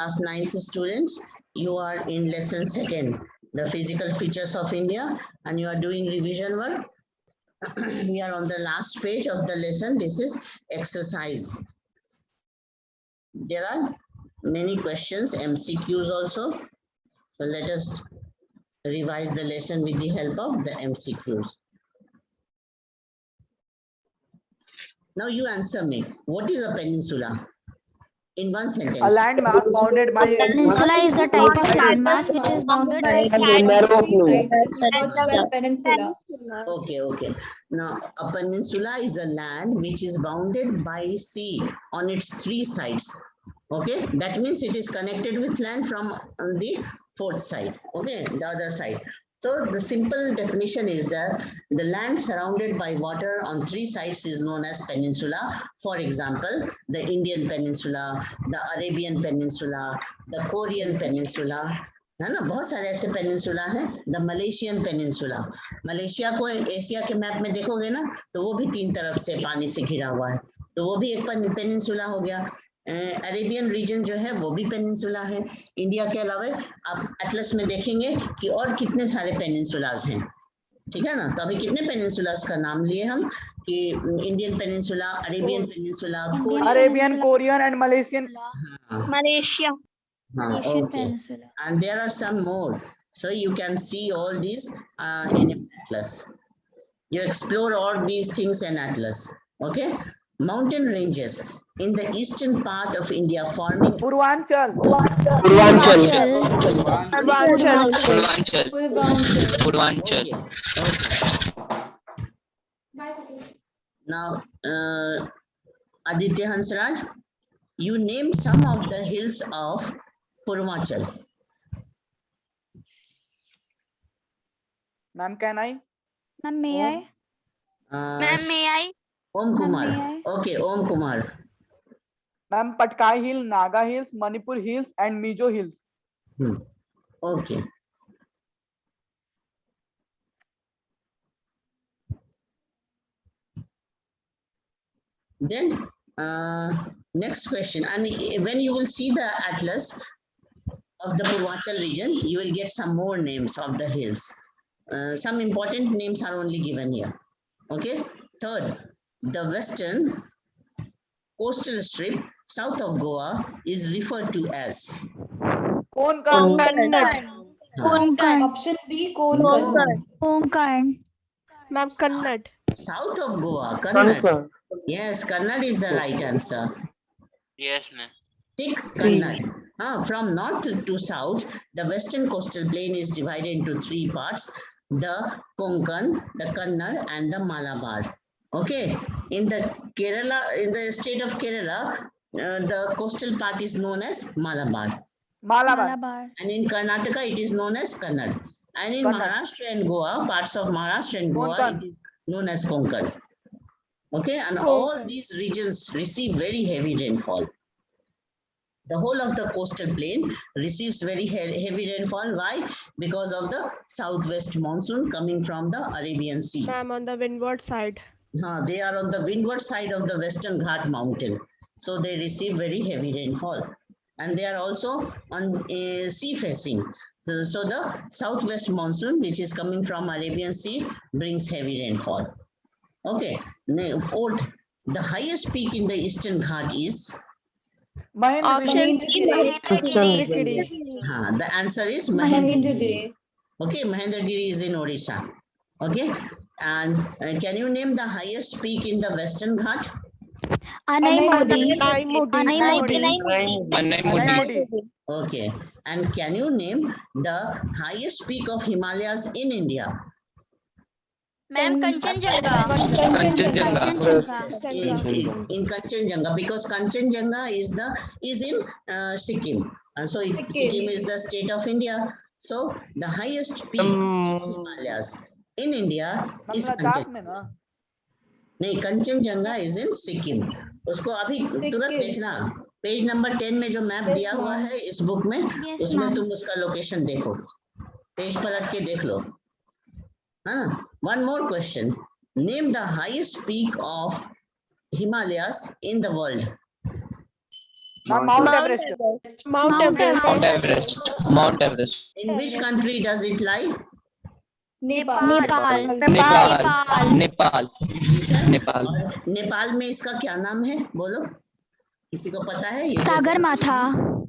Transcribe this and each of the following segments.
Class 9th students, you are in lesson 2nd, the physical features of India, and you are doing revision work. We are on the last page of the lesson. This is exercise. There are many questions, MCQs also. So let us revise the lesson with the help of the MCQs. Now you answer me. What is a peninsula? In one sentence. A landmass bounded by Peninsula is a type of landmass which is bounded by narrow sides. plain. It's referred to as peninsula. Okay. Now, a peninsula is a land which is bounded by sea on its 3 sides. Okay, that means it is connected with land from the 4th side. Okay, the other side. So the simple definition is that the land surrounded by water on 3 sides is known as peninsula. For example, the Indian Peninsula, the Arabian Peninsula, the Korean Peninsula. है ना, बहुत सारे ऐसे peninsula हैं. The Malaysian peninsula, Malaysia को Asia के map में देखोगे ना तो वो भी 3 तरफ से पानी से घिरा हुआ है, तो वो भी एक पेनिनसुला हो गया. अरेबियन रीजन जो है वो भी पेनिनसुला है. इंडिया के अलावा आप एटलस में देखेंगे कि और कितने सारे पेनिनसुलास हैं. ठीक है ना, तो अभी कितने पेनिनसुलास का नाम लिए हम कि Indian peninsula, Arabian peninsula, Arabian, Korean and Malaysian. Malaysia. Malaysian okay. Peninsula. And there are some more. So you can see all these in an atlas. You explore all these things in atlas. Okay. Mountain ranges in the eastern part of India forming Purvanchal. Purvanchal. Okay. Now, Aditya Hansraj, you name some of the hills of Purvanchal. Ma'am, can I? Ma'am, may I? Ma'am, may I? Om Kumar. may I? Okay, Om Kumar. Ma'am, Patkai Hill, Naga Hills, Manipur Hills and Mizo Hills. Okay. Then next question, and when you will see the atlas of the Purvanchal region, you will get some more names of the hills. Some important names are only given here. Okay. Third, the western coastal strip south of Goa is referred to as Konkan. Option B, Konkan. Konkan. Ma'am, Kannad. south of Goa, Kannad. Yes, Kannad is the right answer. Yes, ma'am. Thick Kannad. From north to south, the western coastal plain is divided into 3 parts: the Konkan, the Kannad, and the Malabar. Okay. In the state of Kerala, the coastal part is known as Malabar. Malabar. And in Karnataka, it is known as Kannad. And in Kannad. Maharashtra and Goa, parts of Maharashtra and Goa, Konkan. it is known as Konkan. Okay, and all these regions receive very heavy rainfall. The whole of the coastal plain receives very heavy rainfall. Why? Because of the southwest monsoon coming from the Arabian Sea. Ma'am, on the windward side. They are on the windward side of the Western Ghat mountain. So they receive very heavy rainfall. And they are also on sea facing. So the southwest monsoon, which is coming from Arabian Sea, brings heavy rainfall. Okay. Now, fourth, the highest peak in the Eastern Ghat is? Mahendragiri. The answer is Mahendragiri. Okay, Mahendragiri is in Odisha. Okay. And can you name the highest peak in the Western Ghat? Anaimodi. Anaimodi. Okay. And can you name the highest peak of Himalayas in India? Ma'am, Kanchenjunga. In Kanchenjunga, because Kanchenjunga is in Sikkim. And so Sikkim is the state of India. So the highest peak of Himalayas in India is Kanchenjunga. नहीं, Kanchenjunga is in Sikkim. उसको अभी तुरंत देखना, page number 10 में जो map दिया हुआ है इस बुक में, उसमें तुम उसका लोकेशन देखो, पेज पलट के देख लो. One more question. Name the highest peak of Himalayas in the world. Ma'am, Mount Everest. Mount Mount Everest. Mount Everest. Everest. Mount Everest. In which Everest. country does it lie? Nepal. Nepal. Nepal. Nepal. ठीक है। नेपाल। और नेपाल में इसका क्या नाम है, बोलो, किसी को पता है? ये सागर माथा।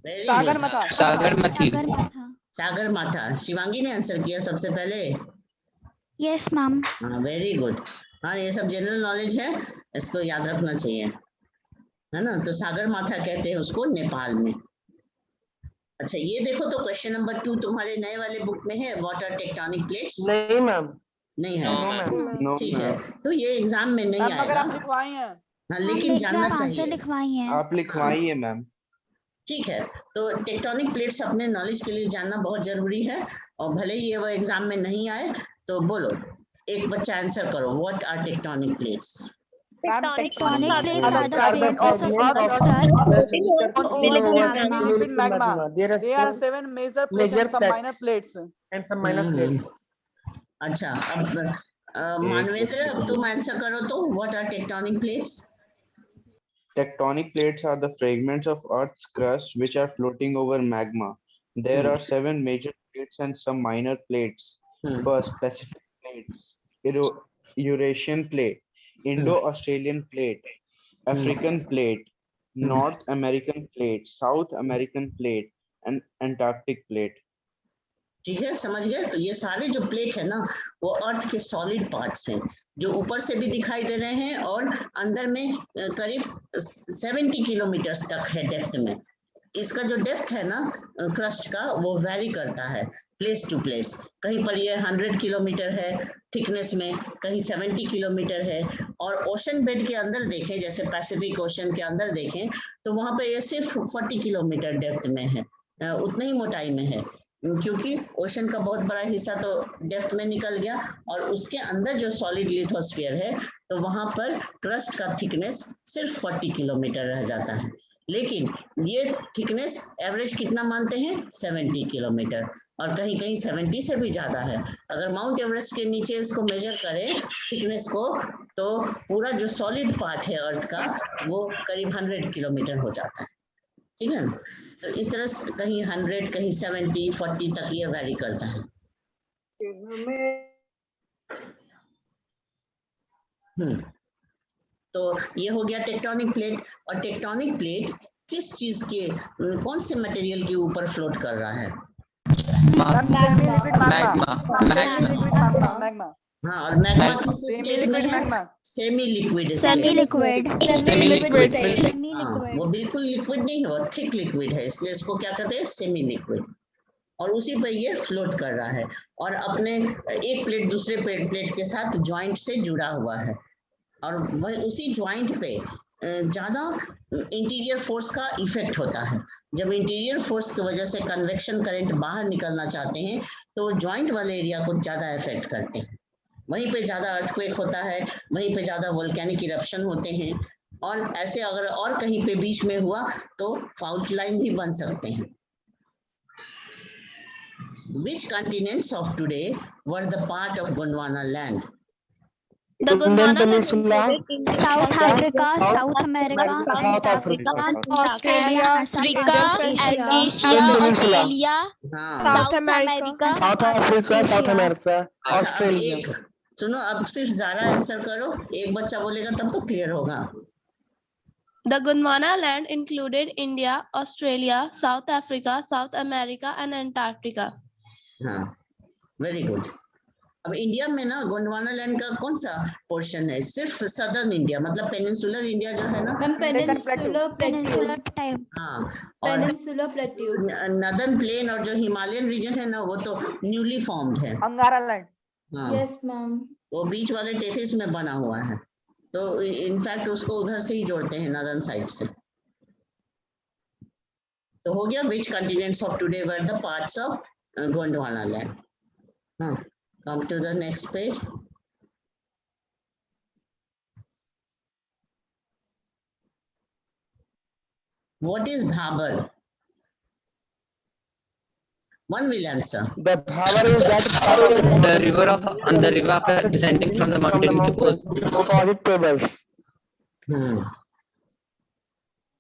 Very सागर good. माथा। सागरमती। सागर माथा। सागर माथा। शिवांगी ने आंसर किया सबसे पहले। Yes ma'am. हाँ, वेरी गुड। हाँ, ये सब जनरल नॉलेज है, इसको याद रखना चाहिए, है ना। तो सागर माथा कहते हैं उसको नेपाल में। अच्छा, ये देखो तो क्वेश्चन नंबर 2 तुम्हारे नए वाले बुक में है, व्हाट आर टेक्टोनिक प्लेट्स? नहीं मैम, नहीं है? No, ma'am. नो ठीक है, मैम, तो ये एग्जाम में नहीं मैम मगर आएगा। आप लिखवाई हैं। हाँ, लेकिन जानना आंसर चाहिए। लिखवाई हैं। आप लिखवाइए मैम। ठीक है, तो टेक्टोनिक प्लेट्स अपने नॉलेज के लिए जानना बहुत जरूरी है, और भले ही ये वो एग्जाम में नहीं आए तो बोलो, एक बच्चा आंसर करो, what are tectonic plates? Ma'am, Tectonic plates are the fragments fragments of Earth's crust over the magma. in magma. There are 7 major plates and some minor plates. and some minor hmm. plates. अच्छा, अब मानवेंद्र, अब तुम answer करो तो, what are tectonic plates? Tectonic plates are the fragments of Earth's crust which are floating over magma. There are 7 major plates and some minor plates. First, Pacific plates, Eurasian plate, Indo-Australian plate, African plate, North American plate, South American plate, and Antarctic plate. ठीक है, समझ गए? तो ये सारे जो plate है ना, वो अर्थ के सॉलिड पार्ट्स हैं, जो ऊपर से भी दिखाई दे रहे हैं और अंदर में करीब 70 किलोमीटर तक है डेप्थ में। इसका जो डेप्थ है ना क्रस्ट का, वो वेरी करता है प्लेस टू प्लेस। कहीं पर ये 100 किलोमीटर है थिकनेस में, कहीं 70 किलोमीटर है। और ओशन बेड के अंदर देखें, जैसे पैसिफिक ओशन के अंदर देखें, तो वहां पे ये सिर्फ 40 किलोमीटर डेप्थ में है, उतनी ही मोटाई में है, क्योंकि ओशन का बहुत बड़ा हिस्सा तो डेप्थ में निकल गया, और उसके अंदर जो सॉलिड लिथोस्फीयर है, तो वहां पर क्रस्ट का थिकनेस सिर्फ 40 किलोमीटर रह जाता है। लेकिन ये थिकनेस एवरेज कितना मानते हैं? 70 किलोमीटर, और कहीं कहीं 70 से भी ज्यादा है। अगर माउंट एवरेस्ट के नीचे इसको मेजर करें थिकनेस को, तो पूरा जो सॉलिड पार्ट है अर्थ का, वो करीब 100 किलोमीटर हो जाता है। ठीक है, तो इस तरह से कहीं 100, कहीं 70, 40 तक ये वैरी करता है। तो ये हो गया टेक्टोनिक प्लेट। और टेक्टोनिक प्लेट किस चीज के, कौन से मटेरियल के ऊपर फ्लोट कर रहा है? Magma. हाँ, और मैग्मा किस स्टेट में है? Semi liquid semi liquid. वो बिल्कुल लिक्विड नहीं है, वो थिक लिक्विड है, इसलिए इसको क्या कहते हैं? Semi liquid. और उसी पर ये फ्लोट कर रहा है, और अपने एक प्लेट दूसरे प्लेट के साथ ज्वाइंट से जुड़ा हुआ है, और वह उसी ज्वाइंट पे ज्यादा इंटीरियर फोर्स का इफेक्ट होता है। जब इंटीरियर फोर्स की वजह से कन्वेक्शन करंट बाहर निकलना चाहते हैं, तो ज्वाइंट वाले एरिया को ज्यादा इफेक्ट करते हैं, वहीं पे ज्यादा अर्थक्वेक होता है, वहीं पे ज्यादा वोल्केनिक इरप्शन होते हैं, और ऐसे अगर और कहीं पे बीच में हुआ तो फाल्ट लाइन भी बन सकते हैं। Which continents of today were the part of Gondwana land? The Indian Peninsula, South Africa, South America, South Africa, Australia, Africa, Asia, Australia, हाँ, South America. South Africa, South America, अच्छा, अब Australia. एक सुनो, अब सिर्फ ज़ारा आंसर करो, एक बच्चा बोलेगा तब तो क्लियर होगा। The Gondwana land included India, Australia, South Africa, South America, and Antarctica. हाँ, वेरी गुड। अब इंडिया में ना गोंडवाना लैंड का कौन सा पोर्शन है? सिर्फ सदर्न इंडिया, मतलब पेनिनसुलर इंडिया जो है ना, Ma'am, peninsular Peninsular plateau. type. हाँ, और Peninsular plateau. नदर्न प्लेन और जो हिमालयन रीजन है ना, वो तो न्यूली फॉर्म्ड है। Angara land. हाँ, Yes, ma'am. वो बीच वाले टेथिस में बना हुआ है, तो इनफैक्ट उसको उधर से ही जोड़ते हैं, नदर्न साइड से। तो हो गया, which continents of today were the parts of Gondwana land? हाँ, come to the next page. What is Bhabar? One will answer. The Bhavar is that The river after descending from the mountain to both. opposite tables.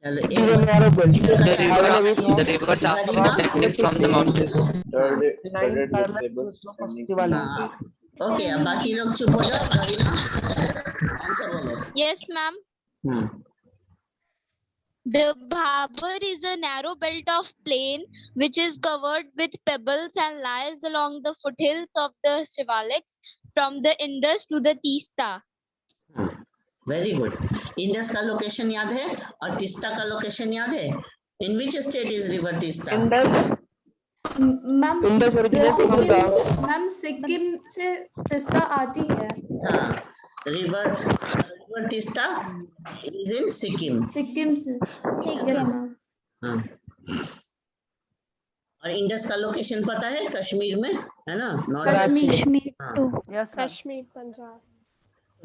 चलो It is a narrow belt. The rivers are Garima? descending from the mountains. Studded with parallel to pebbles the slope of descending Shivalaya. from हाँ mountains. Okay, अब बाकी लोग चुप हो जाओ। गरिमा answer बोलो। Yes, ma'am. Hmm The Bhabur is a narrow belt of plain which is covered with pebbles and lies along the foothills of the Shivaliks from the Indus to the Teesta. Very good. Indus का location याद है और तीस्ता का location याद है? In which state is river Teesta? Indus. Ma'am Indus originates from the ma'am Sikkim से तीस्ता आती है। हाँ, river Teesta is in Sikkim. Sikkim से। Yes ma'am. हाँ, और इंडस का लोकेशन पता है? कश्मीर में है ना, नॉर्थ। कश्मीर। Kashmir हाँ, too. yes ma'am. Kashmir, Punjab.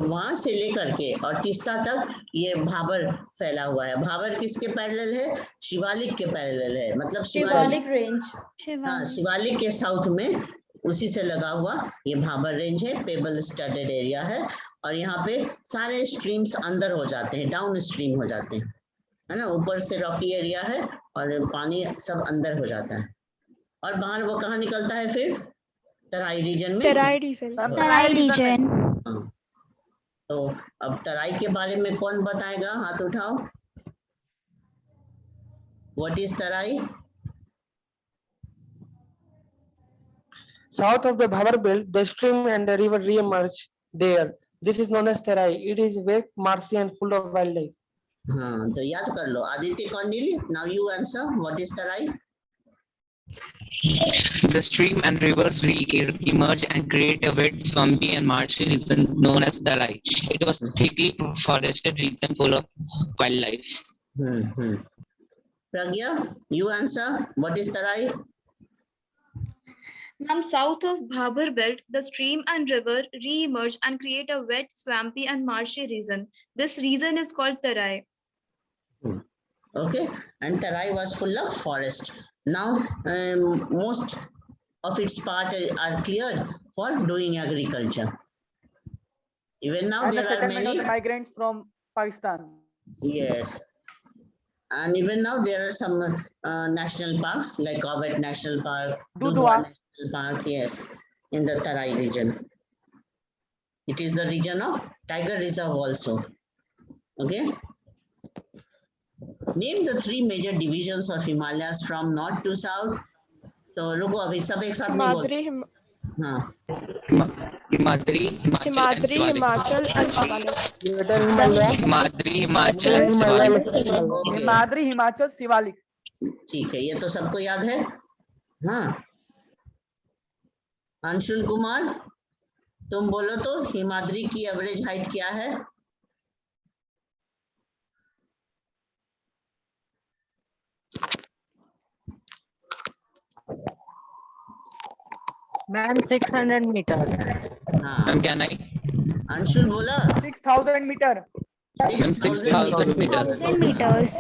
वहां से लेकर के और तीस्ता तक ये भाबर फैला हुआ है। भाबर किसके पैरेलल है? शिवालिक के पैरेलल है। मतलब शिवालिक रेंज। हाँ, शिवालिक के साउथ में उसी से लगा हुआ ये भाबर रेंज है। पेबल स्टडेड एरिया है और यहाँ पे सारे स्ट्रीम्स अंदर हो जाते हैं, डाउन स्ट्रीम हो जाते हैं, है ना। ऊपर से रॉकी एरिया है और पानी सब अंदर हो जाता है और बाहर वो कहाँ निकलता है फिर? तराई रीजन में। Terai region. Ma'am, Terai region. हाँ, तो अब तराई के बारे में कौन बताएगा? हाथ उठाओ। What is Terai? South of the Bhabar belt, the stream and the river re-emerge there. This is known as Terai. It is wet, marshy, and full of wildlife. हाँ, तो याद कर लो। Aditya Kaundilya, now you answer, what is Terai? The stream and rivers re-emerge and create a wet, swampy, and marshy region known as Terai. It was thickly forested region full of wildlife. Pragya, you answer, what is Tarai? Ma'am, south of Bhabur belt, the stream and river re-emerge and create a wet, swampy and marshy region. This region is called Tarai. Okay, and Tarai was full of forest. Now, most of its part are cleared for doing agriculture. Even now, And the there are settlement of many. the migrants from Pakistan. Yes. And even now, there are some national parks like Corbett National Park, Dudhwa National Park, yes, in the Tarai region. It is the region of Tiger Reserve also. Okay. Name the three major divisions of Himalayas from north to south. तो रुको, अभी सब एक साथ नहीं बोल। हाँ, Himadri, Himadri, Himachal, and Shivalik. Greater Himalaya. Himadri, Himachal, and Himalaya. Shivalik. Okay. Himadri, Himachal, Shivalik. ठीक है, ये तो सबको याद है। हाँ, अंशुल कुमार, तुम बोलो तो हिमाद्री की एवरेज हाइट क्या है? Ma'am, 600 meters. हाँ, Ma'am, can I? अंशुल बोला 6000 metre. 6,000 meters. 1000 meters.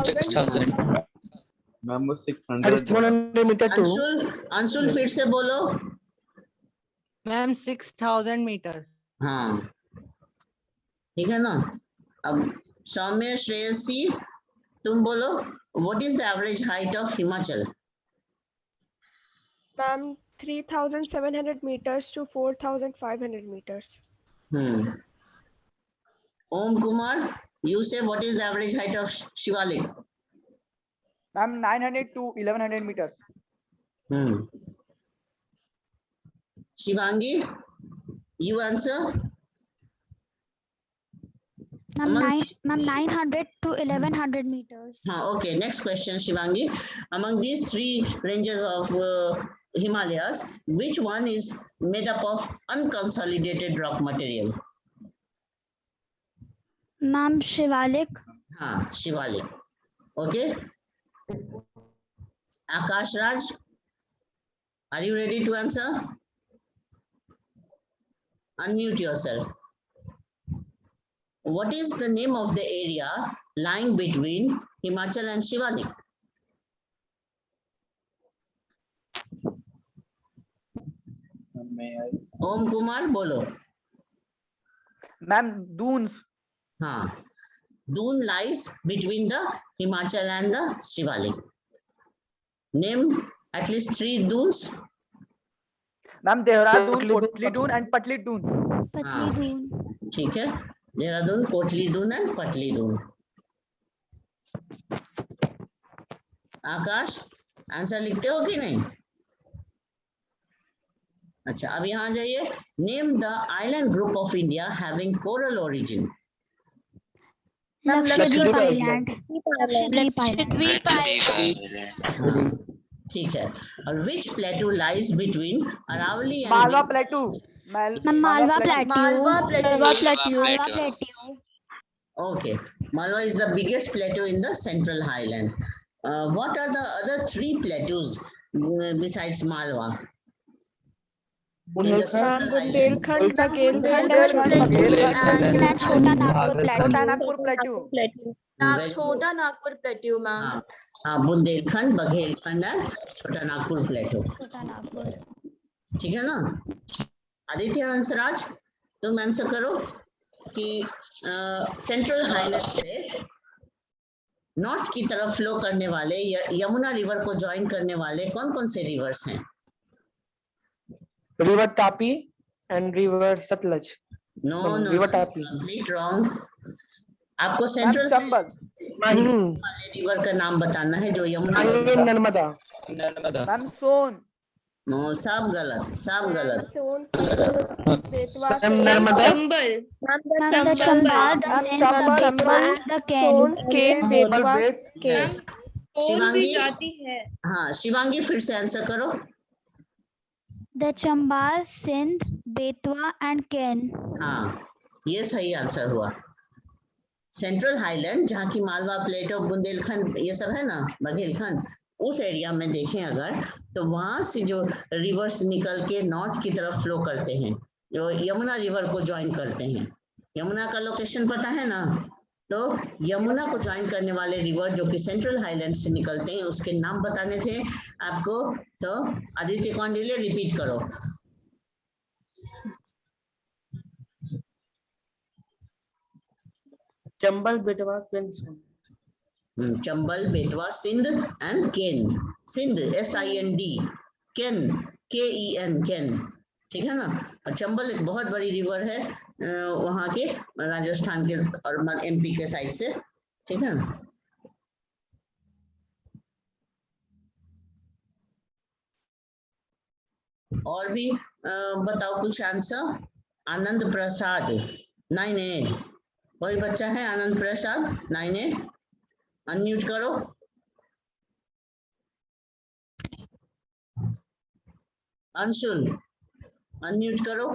6,000. Ma'am was That is 600. 700 meter too. Anshul फिर से बोलो। Ma'am, 6,000 meters. हाँ, ठीक है ना। अब सौम्य, श्रेयसी, तुम बोलो, what is the average height of Himachal? Ma'am, 3,700 meters to 4,500 meters. Om Kumar, you say what is the average height of Shivalik? Ma'am, 900 to 1100 meters. Shivangi, you answer. Ma'am, 900 to 1100 meters. Okay, next question, Shivangi. Among these three ranges of Himalayas, which one is made up of unconsolidated rock material? Ma'am, Shivalik. Shivalik. Okay. Akash Raj, are you ready to answer? Unmute yourself. What is the name of the area lying between Himachal and Shivalik? May I? Om Kumar, bolo. Ma'am, dunes. हाँ, dune lies between the Himachal and the Shivalik? Name at least 3 dunes. Ma'am, Dehradun, Kotli Dun, Kotli Dun, and Patli Dun. हाँ, Patli Dun. ठीक है, Dehradun, Kotli Doon and पतली दून. आकाश, answer लिखते हो कि नहीं? अच्छा, अब यहाँ जाइए. Name the island group of India having coral origin. Lakshadweep Lakshadweep Island. Lakshadweep Island. हाँ, ठीक है. और which plateau lies between Aravalli and Malwa Plateau. Ma'am, Malwa Plateau. Malwa Plateau. Malwa Plateau. Okay, Malwa is the biggest plateau in the Central Highland. What are the other 3 plateaus besides Malwa? In the Central Highland? Bundelkhand, Bundelkhand, And Chota Nagpur Plateau. Chota Nagpur Plateau. Very Chota Nagpur Plateau, ma'am. हाँ, हाँ, Bundelkhand, Baghelkhand and छोटा नागपुर प्लेटो. Chota Nagpur. ठीक है ना? आदित्य हंसराज, तुम answer करो कि central highland से नॉर्थ की तरफ फ्लो करने वाले यमुना रिवर को ज्वाइन करने वाले कौन कौन से रिवर्स हैं? River Tapi and River Satluj. No No, no, River Tapi. Complete wrong. आपको Ma'am, सेंट्रल Chambal. वाले रिवर का नाम बताना है जो Yamuna. Narmada. Ma'am, Son. No, सब गलत, सब गलत. Ma'am, Narmada. Chambal. Ma'am, the Chambal, the Ma'am, Sindh, the Chambal, Betwa, and the Ken. Chambal, Bet. Yes. और भी शिवांगी, जाती है. हाँ, शिवांगी फिर से आंसर करो. The Chambal, Sindh, Betwa, and Ken. हाँ, ये सही आंसर हुआ. सेंट्रल हाईलैंड जहाँ की मालवा प्लेटो, बुंदेलखंड ये सब है ना, बघेलखंड, उस एरिया में देखें अगर तो वहां से जो रिवर्स निकल के नॉर्थ की तरफ फ्लो करते हैं, जो यमुना रिवर को ज्वाइन करते हैं. यमुना का लोकेशन पता है ना? तो यमुना को ज्वाइन करने वाले रिवर जो कि सेंट्रल हाईलैंड से निकलते हैं उसके नाम बताने थे आपको. तो आदित्य कौंडिल्य रिपीट करो. Chambal, Betwa, Ken. Chambal, Betwa, Sindh and Ken. Sindh SIND, Ken KEN, Ken. ठीक है ना? और चंबल एक बहुत बड़ी रिवर है वहां के राजस्थान के और MP के साइड से. ठीक है ना? और भी बताओ कुछ आंसर. आनंद प्रसाद 9A. कोई बच्चा है आनंद प्रसाद 9A? अनम्यूट करो. अंशुल अनम्यूट करो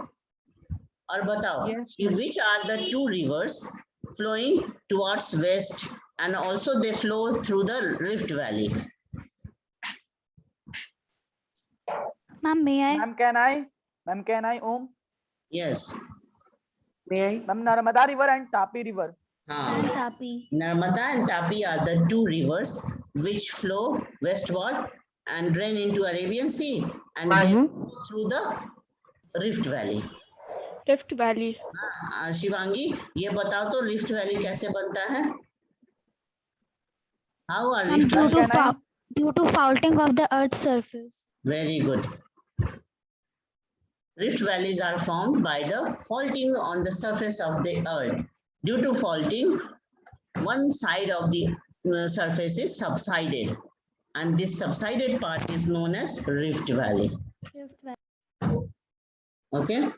और बताओ कि which are the 2 rivers flowing towards west and also they flow through the Rift Valley. Ma'am, may I? Ma'am, can I? Ma'am, can I? Om. Yes. May I? Ma'am, Narmada River and Tapi River. And हाँ, Tapi. Narmada and Tapi are the 2 rivers which flow westward and drain into Arabian Sea and then go through the Rift Valley. Rift Valley. Shivangi ये बताओ तो rift valley कैसे बनता है? How are Ma'am, rift valley? due to faulting of the earth's surface. Very good. Rift valleys are formed by the faulting on the surface of the earth. Due to faulting, one side of the surface is subsided, and this subsided part is known as Rift Valley. Rift Valley. Okay.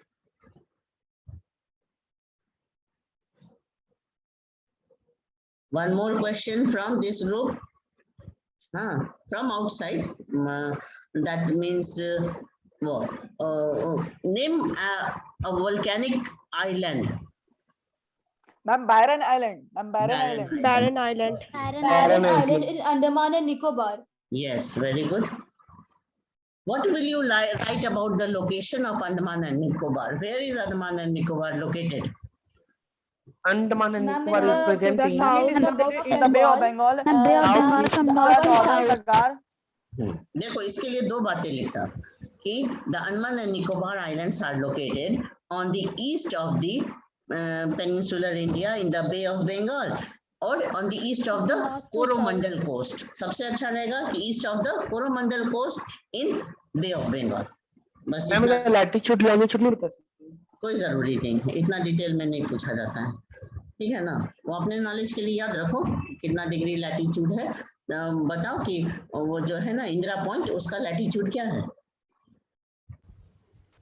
One more question from this group. From outside. That means what? Name a volcanic island. Ma'am, Byron Island. Ma'am, Byron Island. Barren Island. Barren Island in Andaman and Nicobar. Yes, very good. What will you write about the location of Andaman and Nicobar? Where is Andaman and Nicobar located? Andaman and Ma'am, Nicobar in is the- present the in south. In the Bay of Bengal. Ma'am, Bay of South Bengal East. from north to south. Madagascar. देखो इसके लिए 2 बातें लिखा कि the Andaman and Nicobar Islands are located on the east of the peninsular India in the Bay of Bengal और on the east of the Coromandel coast. सबसे अच्छा रहेगा कि east of the Coromandel coast in bay of Bengal. बस ma'am इतना, latitude longitude नहीं बता सकते? कोई जरूरी नहीं है, इतना डिटेल में नहीं पूछा जाता है, ठीक है ना। वो अपने नॉलेज के लिए याद रखो कितना डिग्री लैटिट्यूड है। बताओ कि वो जो है ना इंदिरा पॉइंट, उसका लैटिट्यूड क्या है?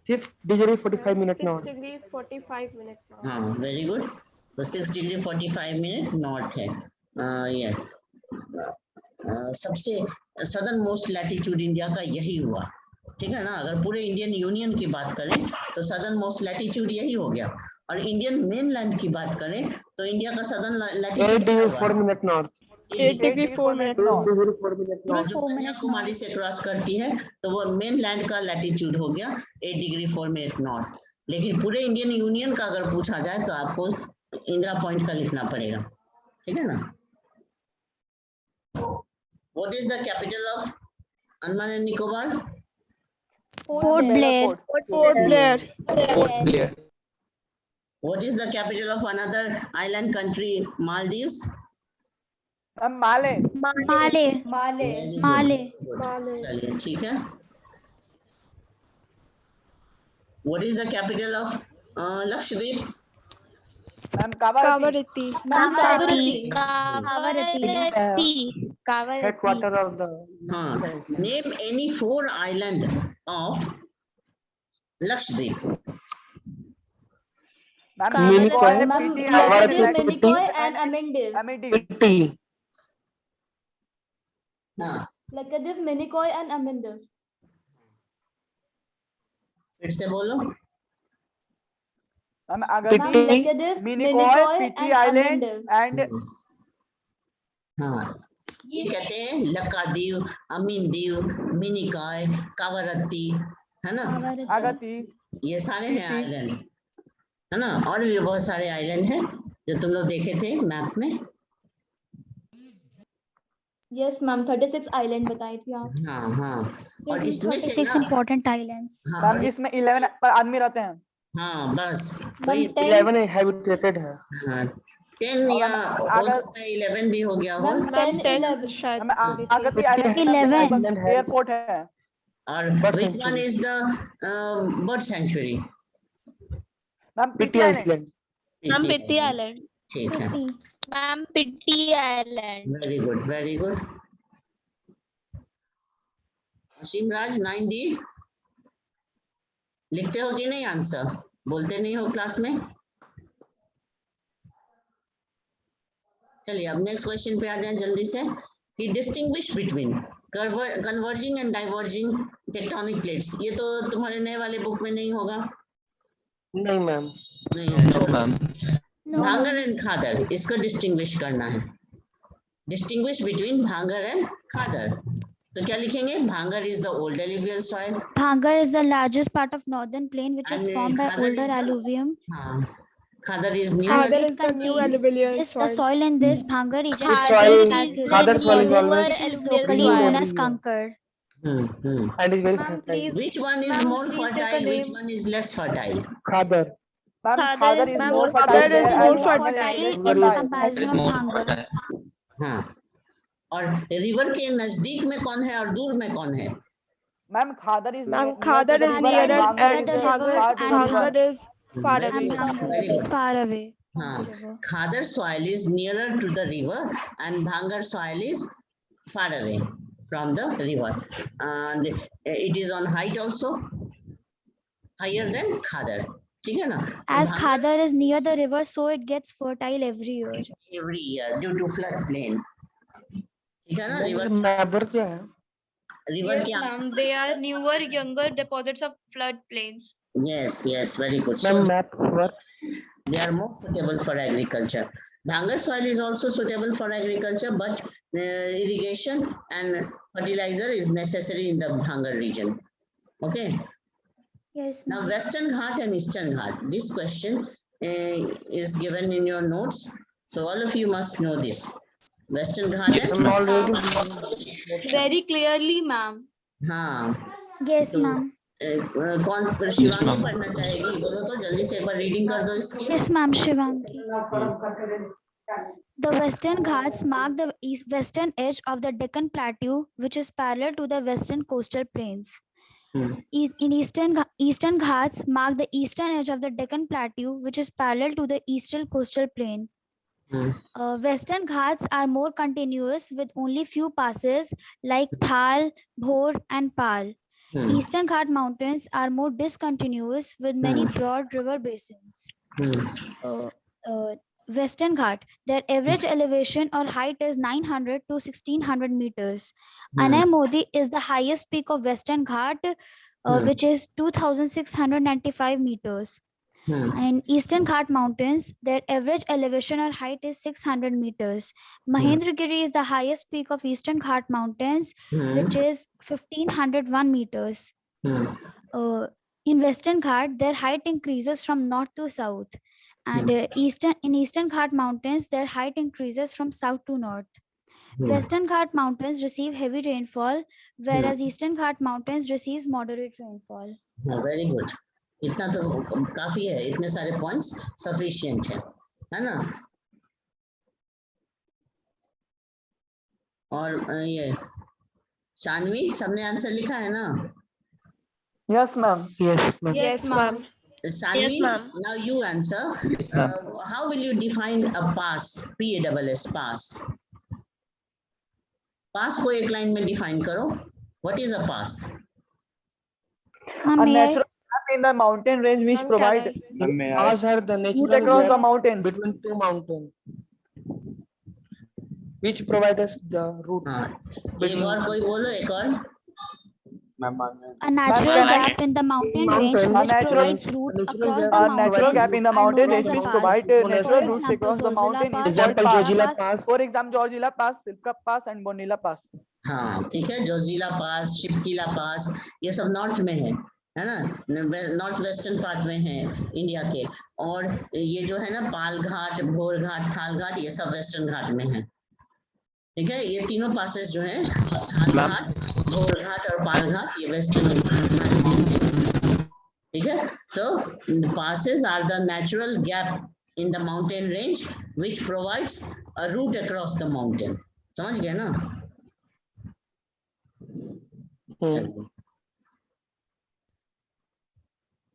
6 degree 45 minute north. 6 degree 45 minutes. हाँ, वेरी गुड। तो 6 डिग्री 45 मिनट नॉर्थ है। ये सबसे सदर्न मोस्ट लैटिट्यूड इंडिया का यही हुआ, ठीक है ना। अगर पूरे इंडियन यूनियन की बात करें तो सदर्न मोस्ट लैटिट्यूड यही हो गया, और इंडियन मेनलैंड की बात करें तो इंडिया का southern 8 latitude degree 4 minute north. 8 degree 4 minutes. 8 degree 4 minute north. जो कन्याकुमारी से क्रॉस करती है तो वो मेनलैंड का लैटिट्यूड हो गया 8 डिग्री 4 मिनट नॉर्थ। लेकिन पूरे इंडियन यूनियन का अगर पूछा जाए तो आपको इंदिरा पॉइंट का लिखना पड़ेगा, ठीक है ना। What is the capital of Andaman and Nicobar? Port Blair. Port Blair. Port Blair. What is the capital of another island country, Maldives? Ma'am Male. Male. Very good. Male. Good. चलिए ठीक है। What is the capital of Lakshadweep? Ma'am Kavaratti. Kavaratti. Kavaratti. Headquarter of the हाँ, name any 4 island of Lakshadweep. Ma'am Minicoy, Minicoy and Amendiv. Amity, हाँ, Lakadiv, Minicoy and Amendiv. फिर से बोलो। Ma'am Ma'am, Agatti, Lakadiv, Minicoy, Minicoy PT and island Amendiv. And हाँ, ये कहते हैं लक्कादीव, अमीनदीव, मिनिकॉय, कावरत्ती, है ना। अगत्ती। ये सारे हैं आइलैंड, है ना। और भी बहुत सारे आइलैंड हैं जो तुम लोग देखे थे मैप में। Yes, ma'am. 36 island बताई थी आप. हाँ हाँ, और Yes, इसमें से 36 ना, important islands. हाँ, मैम जिसमें 11 आदमी रहते हैं। हाँ बस Ma'am, वही। 10. 11 हैबिटेटेड है। हाँ, 10 या हो सकता है 11 भी हो गया हो। Ma'am, 10, 11. शायद मैम अगत्ती आइलैंड 11. एयरपोर्ट है। और Bird which one sanctuary. is the bird sanctuary? Ma'am Pitti Pitti island. Island. Ma'am, Pitti Island. ठीक है, Ma'am, Pitti Island. Very good very good. Asim Raj 9D लिखते हो कि नहीं आंसर? बोलते नहीं हो क्लास में? चलिए अब नेक्स्ट क्वेश्चन पे आ जाएं जल्दी से कि distinguish between converging and diverging tectonic plates. ये तो तुम्हारे नए वाले बुक में नहीं होगा। नहीं मैम। नहीं है। No, ma'am. भांगर एंड खादर, इसको डिस्टिंग्विश करना है। डिस्टिंग्विश बिटवीन भांगर एंड खादर, तो क्या लिखेंगे? भांगर is the old alluvial soil. Bhangar is the largest part of northern plain which is And formed by Khadar is older the- alluvium. हाँ, khadar is new. Khadar It is the new contains alluvial the soil. soil in this Bhangar region soil- has Khadar soil is always which is locally renewed known every as year. conquered. And is very Ma'am, fertile. please. Which one is Ma'am, more please take a fertile? Which name. one is less fertile? Khadar. Ma'am Khadar Khadar is- is ma'am, more Khadar fertile is Is more more fertile. fertile in Very comparison of More Bhangar. fertile. हाँ, और river के नजदीक में कौन है और दूर में कौन है? Ma'am Khadar is Ma'am, Khadar is nearest and Bhangar is far Very away. good, Bhangar very is good. far away. हाँ, from the river. Khadar soil is nearer to the river and Bhangar soil is far away from the river, and it is on height also higher than Khadar. ठीक है ना? तो As Bhangar Khadar is near the river, so it gets fertile every year. every year due to flood plain. ठीक है ना? River नैबर क्या है? River Yes, की ma'am. They are newer, younger deposits of floodplains. yes very good. Ma'am So map work. they are more suitable for agriculture. Bhangar soil is also suitable for agriculture, but irrigation and fertilizer is necessary in the Bhangar region. Okay. Yes, Now ma'am. Western Ghat and Eastern Ghat. This question is given in your notes, so all of you must know this. Western Ghat Yes, and ma'am already Very clearly, ma'am. हाँ, Yes, तो ma'am. कौन Shivangi ma'am. पढ़ना चाहेगी? बोलो तो जल्दी से एक बार रीडिंग कर दो इसकी। Yes, ma'am. Shivangi. The Western Ghats mark the western edge of the Deccan Plateau, which is parallel to the western coastal plains. In Eastern Ghats mark the eastern edge of the Deccan Plateau, which is parallel to the eastern coastal plain. Western Ghats are more continuous with only few passes like Thal, Bhor, and Pal. Eastern Ghat mountains are more discontinuous with many broad river basins. Western Ghat, their average elevation or height is 900 to 1600 meters. Anai Modi is the highest peak of Western Ghat, which is 2695 meters. In Eastern Ghat mountains, their average elevation or height is 600 meters. Mahendragiri is the highest peak of Eastern Ghat mountains, which is 1501 meters. In Western Ghat, their height increases from north to south. And in Eastern Ghat mountains, their height increases from south to north. Western Ghat mountains receive heavy rainfall, whereas Eastern Ghat mountains receives moderate rainfall. Very good. इतना तो काफी है, इतने सारे points sufficient है ना? और ये शानवी, सबने आंसर लिखा है ना? Yes, ma'am. Yes, ma'am. Yes, ma'am. Sanvi, Yes, ma'am. now you answer. How will you define a pass? PASS, pass. Pass को एक लाइन में define करो. What is a pass? A natural gap in the mountain range which provide Pass are the route natural across the gap mountains. between two mountains, which provide us the route. एक और कोई बोलो, एक और. A natural gap in the mountain range which provides route across the A natural gap in the mountain range which provide natural routes For across the example, mountain is Zojila called Pass. Zojila pass. Pass. For example, Georgila Pass, Silka Pass and Bonilla Pass. हाँ, ठीक है. जोजिला पास, शिपकिला पास, ये सब north में है ना? North western part में है इंडिया के. और ये जो है ना, पाल घाट, भोर घाट, थाल घाट, ये सब वेस्टर्न घाट में है. ठीक है, ये तीनों पासेस जो हैं, थाल घाट, भोर घाट और पाल घाट, ये वेस्टर्न. ठीक है. So passes are the natural gap in the mountain range which provides a route across the mountain. समझ गए ना?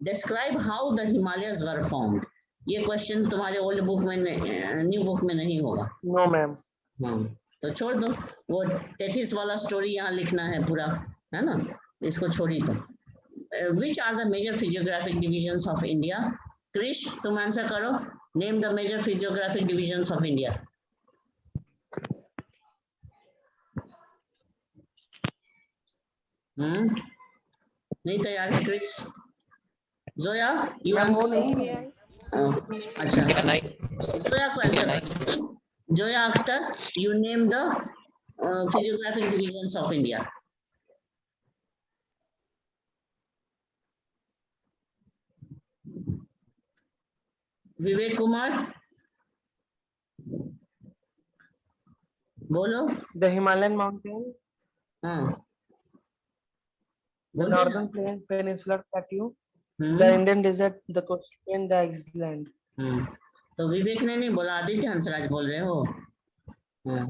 Describe how the Himalayas were formed. ये क्वेश्चन तुम्हारे ओल्ड बुक में, न्यू बुक में नहीं होगा. No, ma'am. हाँ, तो छोड़ दो. वो टेथिस वाला स्टोरी यहाँ लिखना है पूरा, है ना? इसको छोड़ी दो. Which are the major physiographic divisions of India? Krish, तुम आंसर करो. Name the major physiographic divisions of India. नहीं तैयार है क्रिश? Zoya, you answer. अच्छा, जोया को answer. Zoya, after you name the physiographic divisions of India. Vivek Kumar, बोलो. The Himalayan mountain, हाँ, the northern plain, peninsular plateau, the Indian desert, the coastal plain, the Iceland. तो विवेक ने नहीं बोला, आदित्य हंसराज बोल रहे हो.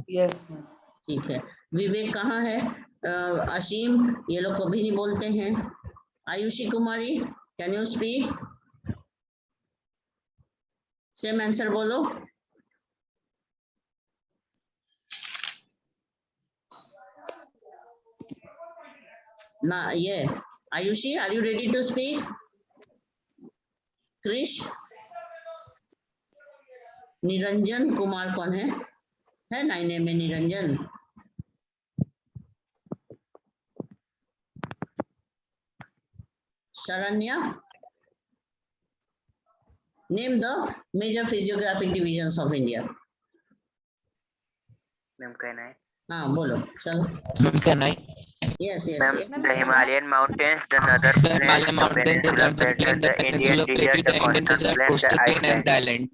Yes, ma'am. ठीक है. विवेक कहाँ है? असीम, ये लोग कभी नहीं बोलते हैं. Ayushi Kumari, can you speak? Same answer बोलो. ना, ये Ayushi, are you ready to speak? Krish, Niranjan Kumar कौन है? 9 में Niranjan. Saranya, name the major physiographic divisions of India. Ma'am कहना है. हाँ, बोलो, चलो. Ma'am, can I? Yes, yes. Ma'am, yes. the Himalayan mountains, the northern The Himalayan mountains, the northern plain, the peninsular plateau, the Indian desert, coastal plain, and the island.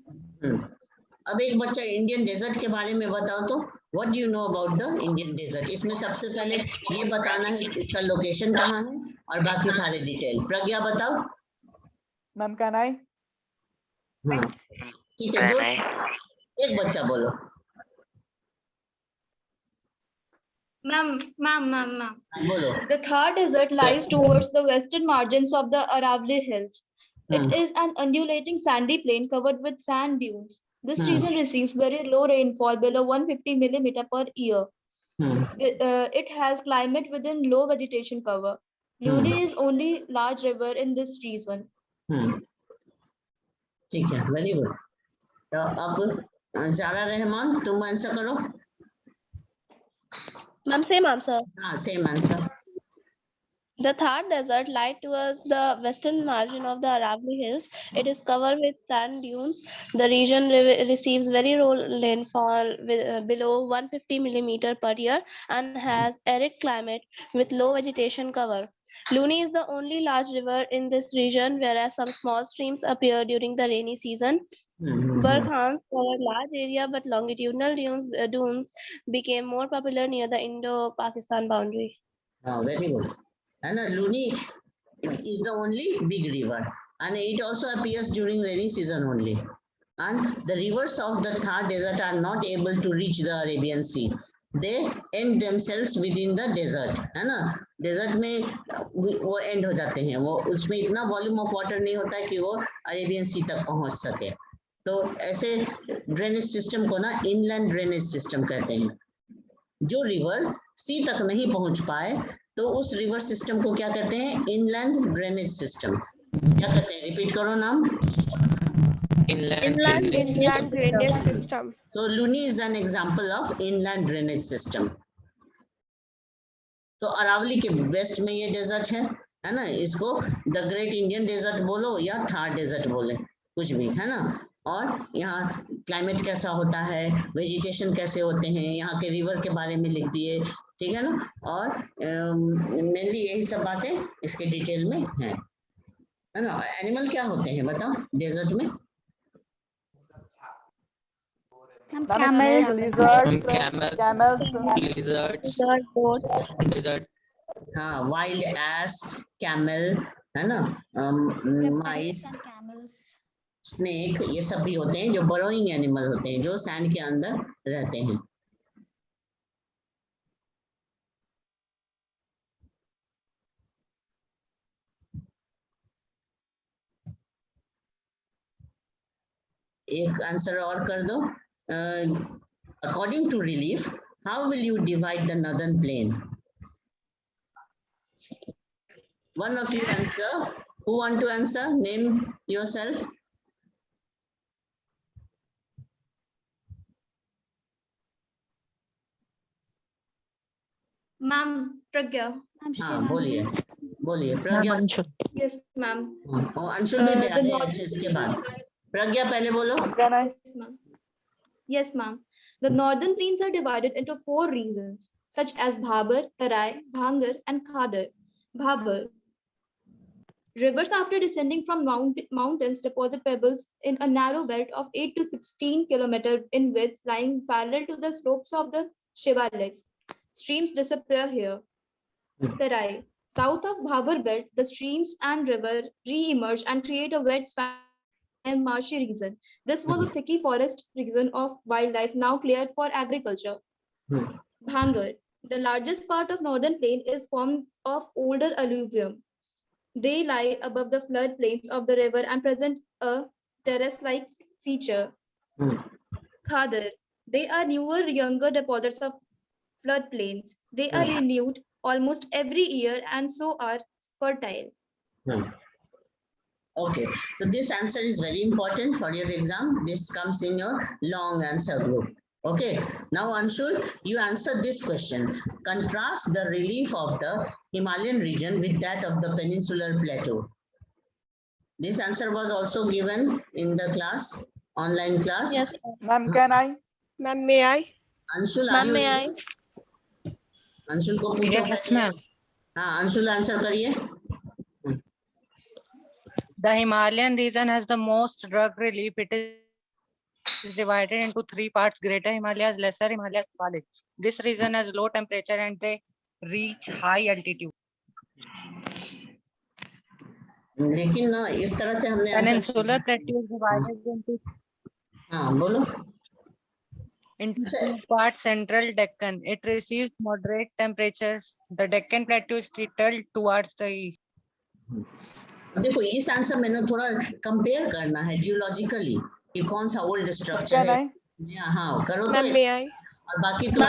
अब एक बच्चा Indian desert के बारे में बताओ तो. What do you know about the Indian desert? इसमें सबसे पहले ये बताना है इसका लोकेशन कहाँ है और बाकी सारे डिटेल. प्रज्ञा बताओ. Ma'am, can I? हाँ, ठीक है. एक बच्चा बोलो। Ma'am, ma'am. हाँ, बोलो। The Thar Desert lies towards the western margins of the Aravalli Hills. It Hmm. is an undulating sandy plain covered with sand dunes. This Hmm. region receives very low rainfall below 150 millimeter per year. Hmm. It has climate within low vegetation cover. Luni is only large river in this region. ठीक है, very good. तो अब Zara Rahman तुम answer करो। Ma'am, same answer. हाँ, same answer. The Thar Desert lies towards the western margin of the Aravalli Hills. It is covered with sand dunes. The region receives very low rainfall below 150 millimeter per year and has arid climate with low vegetation cover. Luni is the only large river in this region, whereas some small streams appear during the rainy season. Burkhans cover large area, but longitudinal dunes became more popular near the Indo-Pakistan boundary. हाँ, very good है ना। Luni is the only big river and it also appears during rainy season only, and the rivers of the Thar Desert are not able to reach the Arabian Sea. They end themselves within the desert, है ना। Desert में वो and हो जाते हैं, वो उसमें इतना वॉल्यूम ऑफ वाटर नहीं होता है कि वो अरेबियन सी तक पहुंच सके। तो ऐसे ड्रेनेज सिस्टम को ना इनलैंड ड्रेनेज सिस्टम कहते हैं। जो रिवर सी तक नहीं पहुंच पाए तो उस रिवर सिस्टम को क्या कहते हैं? Inland drainage system. क्या कहते हैं? रिपीट करो नाम। Inland drainage system. So Luni is an example of inland drainage system. तो अरावली के वेस्ट में ये डेजर्ट है ना। इसको द ग्रेट इंडियन डेजर्ट बोलो या थार डेजर्ट बोले, कुछ भी, है ना। और यहाँ क्लाइमेट कैसा होता है, वेजिटेशन कैसे होते हैं, यहाँ के रिवर के बारे में लिख दिए, ठीक है ना। और मेनली यही सब बातें इसके डिटेल में है ना। एनिमल क्या होते हैं बताओ डेजर्ट में? Snake, lizards, camels, lizards, desert, हाँ, वाइल्ड एस, कैमल, है ना, माइस, स्नेक, ये सब भी होते हैं जो बरोइंग एनिमल होते हैं, जो सैंड के अंदर रहते हैं। एक आंसर और कर दो। According to relief, how will you divide the northern plain? One of you answer. Who want to answer? Name yourself. Ma'am, Pragya. हाँ, बोलिए बोलिए प्रज्ञा। Yes, ma'am. अंशुल भी तैयार है इसके बाद। प्रज्ञा पहले बोलो। Yes, ma'am. The northern plains are divided into 4 regions, such as Bhabar, Tarai, Bhangar, and Khadar. Bhabar. Rivers, after descending from mountains, deposit pebbles in a narrow belt of 8 to 16 kilometers in width, lying parallel to the slopes of the Shivaliks. Streams disappear here. Tarai. South of Bhabar belt, the streams and river re-emerge and create a wet swamp and marshy region. This was a thicky forest region of wildlife now cleared for agriculture. Bhangar. The largest part of northern plain is formed of older alluvium. They lie above the flood plains of the river and present a terrace-like feature. Khadar. They are newer, younger deposits of flood plains. They are renewed almost every year and so are fertile. Okay, so this answer is very important for your exam. This comes in your long answer group. Okay, now Anshul, you answer this question. Contrast the relief of the Himalayan region with that of the peninsular plateau. This answer was also given in the class, online class. Yes, ma'am. Can I? Ma'am, may I? Anshul, are Ma'am, you may I? ready? Anshul को पूछो। Yes, ma'am. हाँ, Anshul answer करिए। The Himalayan region has the most rugged relief. It is divided into 3 parts: Greater Himalayas, Lesser Himalayas, Himalayas. This region has low temperature and they reach high altitude. लेकिन ना इस तरह से हमने Peninsular plateau is divided into हाँ बोलो। into two parts. Central Deccan, it receives moderate temperatures. The Deccan Plateau is tilted towards the east. देखो इस आंसर में ना थोड़ा कंपेयर करना है जियोलॉजिकली कि कौन सा ओल्ड स्ट्रक्चर Can है। I? हाँ करो तो Ma'am, may I? और बाकी तो